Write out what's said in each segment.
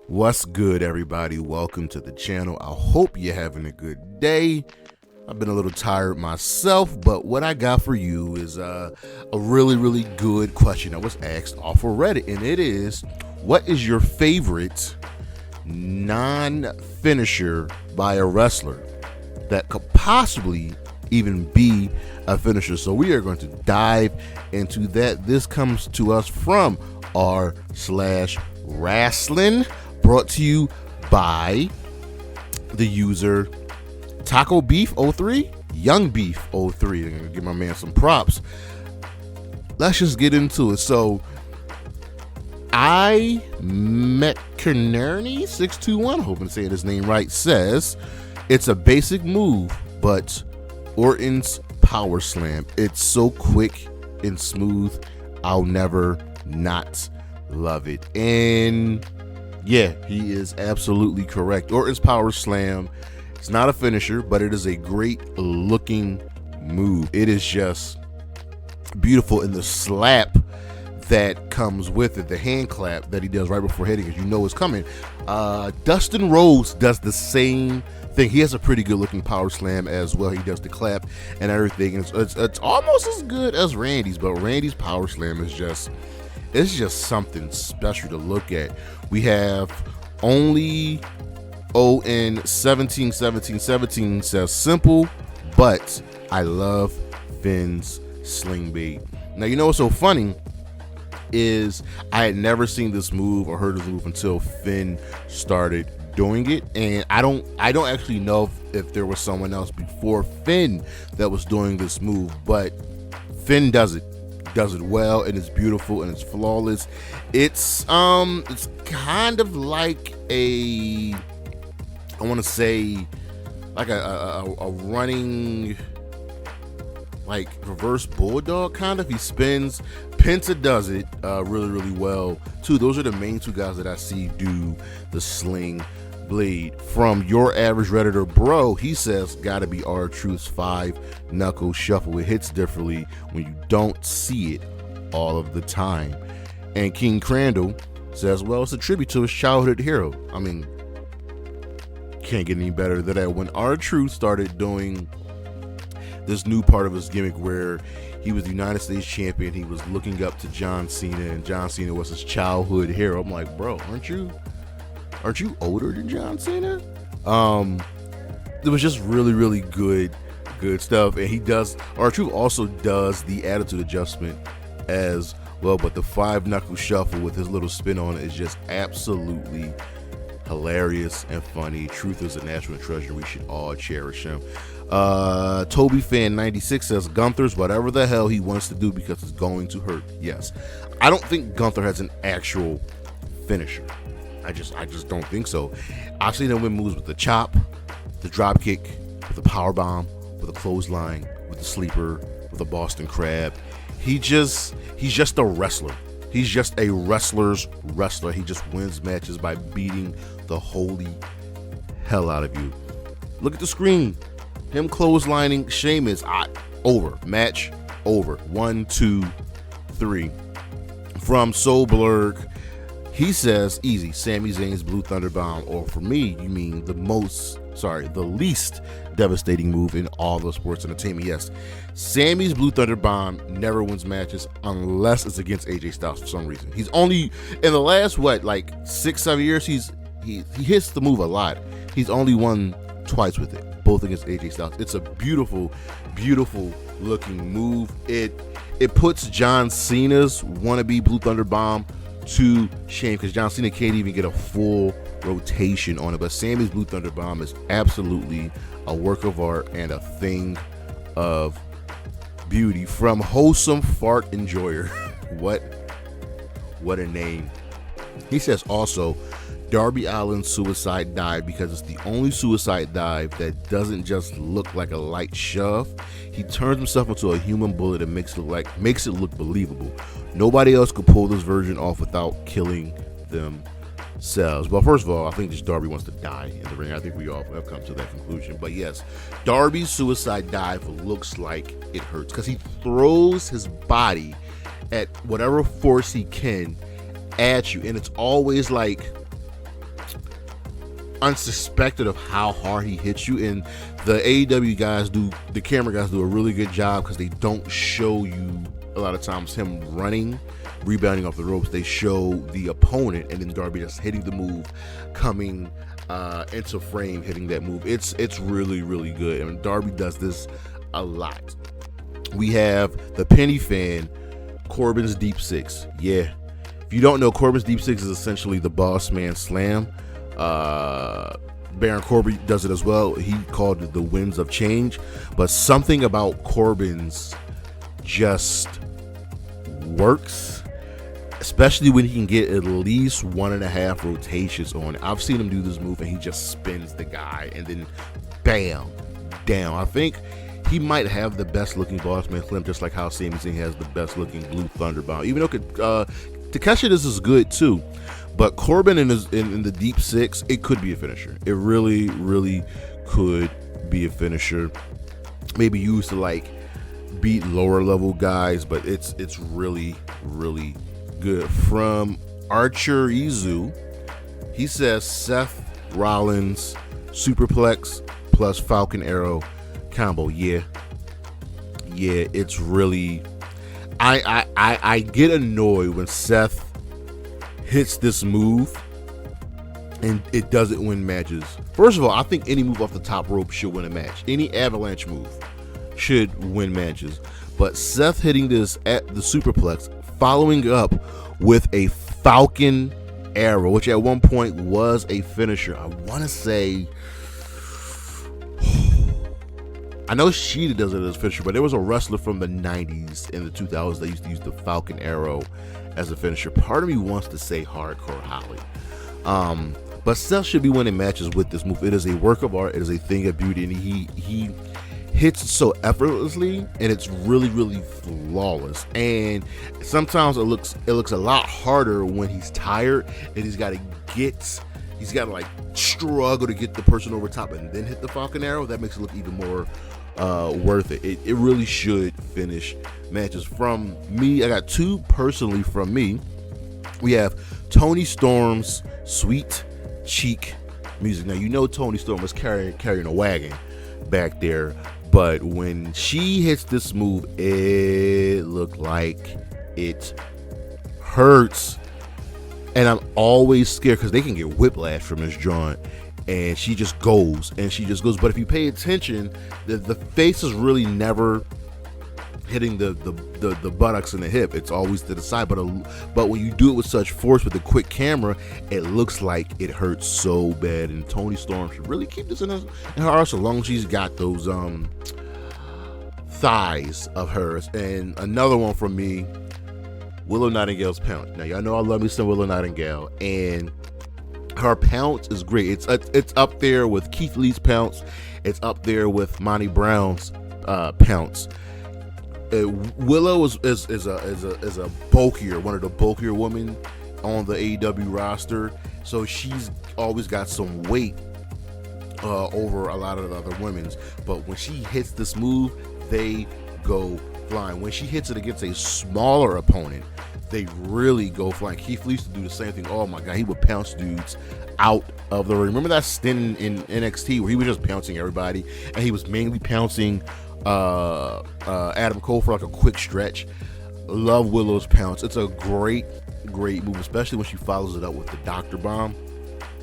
What's good, everybody? Welcome to the channel. I hope you're having a good day. I've been a little tired myself, but what I got for you is a really good question that was asked off of Reddit, and it is, what is your favorite non-finisher by a wrestler that could possibly even be a finisher? So we are going to dive into that. This comes to us from r/Wrasslin, brought to you by the user Taco Beef 03, Young Beef 03. I'm gonna give my man some props. Let's just get into it. So I met Kearney 621, hoping to say his name right, says it's a basic move, but Ortons power slam. It's so quick and smooth. I'll never not love it. And yeah, he is absolutely correct. Orton's power slam, it's not a finisher, but it is a great looking move. It is just beautiful, and the slap that comes with it, the hand clap that he does right before hitting, as you know is coming. Dustin Rhodes does the same thing. He has a pretty good looking power slam as well. He does the clap and everything. It's almost as good as Randy's, but Randy's power slam is just, it's just something special to look at. We have only ON171717 says simple, but I love Finn's sling bait. Now, you know what's so funny is I had never seen this move or heard this move until Finn started doing it, and I don't actually know if there was someone else before Finn that was doing this move, but Finn does it well, and it's beautiful and it's flawless. It's kind of like I want to say like a running, like reverse bulldog kind of. He spins. Penta does it really well too. Those are the main two guys that I see do the sling blade. From your average Redditor bro, he says gotta be RTruth's 5 knuckle shuffle. It hits differently when you don't see it all of the time. And King Crandall says, well, it's a tribute to his childhood hero. I mean, can't get any better than that. When RTruth started doing this new part of his gimmick where he was the United States champion, he was looking up to John Cena, and John Cena was his childhood hero. I'm like, bro, aren't you older than John Cena? It was just really good stuff. And RTruth also does the attitude adjustment as well, but the 5 knuckle shuffle with his little spin on it is just absolutely hilarious and funny. Truth is a national treasure. We should all cherish him. Toby Fan 96 says Gunther's whatever the hell he wants to do because it's going to hurt. Yes, I don't think Gunther has an actual finisher. I just don't think so. I've seen him win moves with the chop, the drop kick, with the power bomb, with a clothesline, with the sleeper, with a Boston Crab. He's just a wrestler. He's just a wrestler's wrestler. He just wins matches by beating the holy hell out of you. Look at the screen. Him clotheslining Sheamus. Over. Match over. 1, 2, 3. From Soulblurg, he says, easy, Sami Zayn's Blue Thunder Bomb. Or for me, you mean the least devastating move in all of sports entertainment. Yes, Sami's Blue Thunder Bomb never wins matches unless it's against AJ Styles for some reason. He's only, in the last, 6-7 years, he hits the move a lot. He's only won twice with it, both against AJ Styles. It's a beautiful looking move. It puts John Cena's wannabe Blue Thunder Bomb to shame, because John Cena can't even get a full rotation on it. But Sami's Blue Thunder Bomb is absolutely a work of art and a thing of beauty. From Wholesome Fart Enjoyer, what a name. He says also Darby Allin's suicide dive, because it's the only suicide dive that doesn't just look like a light shove. He turns himself into a human bullet and makes it look believable. Nobody else could pull this version off without killing themselves. Well, first of all, I think just Darby wants to die in the ring. I think we all have come to that conclusion. But yes, Darby's suicide dive looks like it hurts because he throws his body at whatever force he can at you, and it's always like unsuspected of how hard he hits you. And the AEW guys the camera guys do a really good job because they don't show you a lot of times him running, rebounding off the ropes. They show the opponent and then Darby just hitting the move, coming into frame, hitting that move. It's really, really good. I mean, Darby does this a lot. We have the Penny fan, Corbin's Deep Six. Yeah. If you don't know, Corbin's Deep Six is essentially the Boss Man Slam. Baron Corbin does it as well. He called it the Winds of Change. But something about Corbin's just works, especially when he can get at least 1.5 rotations on it. I've seen him do this move and he just spins the guy and then bam, down. I think he might have the best looking Boss Man Slam, just like how Sami Zayn has the best looking Blue Thunder Bomb. Even though Takeshi, this is good too. But Corbin in the Deep Six, it could be a finisher. It really, really could be a finisher. Maybe used to like beat lower level guys, but it's really, really good. From Archer Izu, he says Seth Rollins superplex plus Falcon Arrow combo. Yeah, it's really. I get annoyed when Seth hits this move and it doesn't win matches. First of all, I think any move off the top rope should win a match. Any avalanche move should win matches. But Seth hitting this at the superplex, following up with a Falcon Arrow, which at one point was a finisher. I want to say, I know Sheeta does it as a finisher, but there was a wrestler from the 90s and the 2000s that used to use the Falcon Arrow as a finisher. Part of me wants to say Hardcore Holly. But Seth should be winning matches with this move. It is a work of art. It is a thing of beauty. And he hits it so effortlessly, and it's really, really flawless. And sometimes it looks a lot harder when he's tired and he's got to like struggle to get the person over top and then hit the Falcon Arrow. That makes it look even more worth it. It really should finish matches. From me, I got two personally from me. We have Toni Storm's Sweet Cheek music. Now, you know Toni Storm was carrying a wagon back there, but when she hits this move, it looked like it hurts. And I'm always scared because they can get whiplash from this joint. And she just goes. But if you pay attention, the face is really never hitting the buttocks and the hip. It's always to the side. But when you do it with such force with a quick camera, it looks like it hurts so bad. And Toni Storm should really keep this in her arsenal, so long as she's got those thighs of hers. And another one from me, Willow Nightingale's pounce. Now, y'all know I love me some Willow Nightingale, and her pounce is great. It's up there with Keith Lee's pounce. It's up there with Monty Brown's pounce. Willow is a bulkier, one of the bulkier women on the AEW roster, so she's always got some weight over a lot of the other women's. But when she hits this move, they go flying. When she hits it against a smaller opponent, they really go flying. Keith Lee used to do the same thing. Oh my God, he would pounce dudes out of the ring. Remember that stint in NXT where he was just pouncing everybody, and he was mainly pouncing Adam Cole for like a quick stretch. Love Willow's pounce. It's a great move, especially when she follows it up with the Dr. Bomb.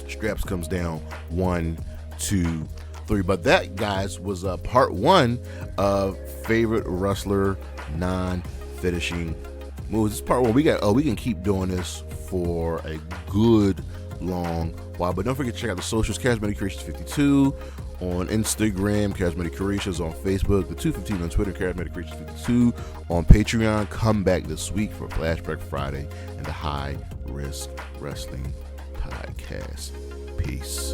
Straps comes down, 1, 2, 3. But that, guys, was part 1 of favorite wrestler non-finishing moves. This is part 1. We can keep doing this for a good long while. But don't forget to check out the socials. Charismatic Creations 52 on Instagram, Charismatic Creations on Facebook, the 215 on Twitter, Charismatic Creations 52 on Patreon. Come back this week for Flashback Friday and the High Risk Wrestling Podcast. Peace.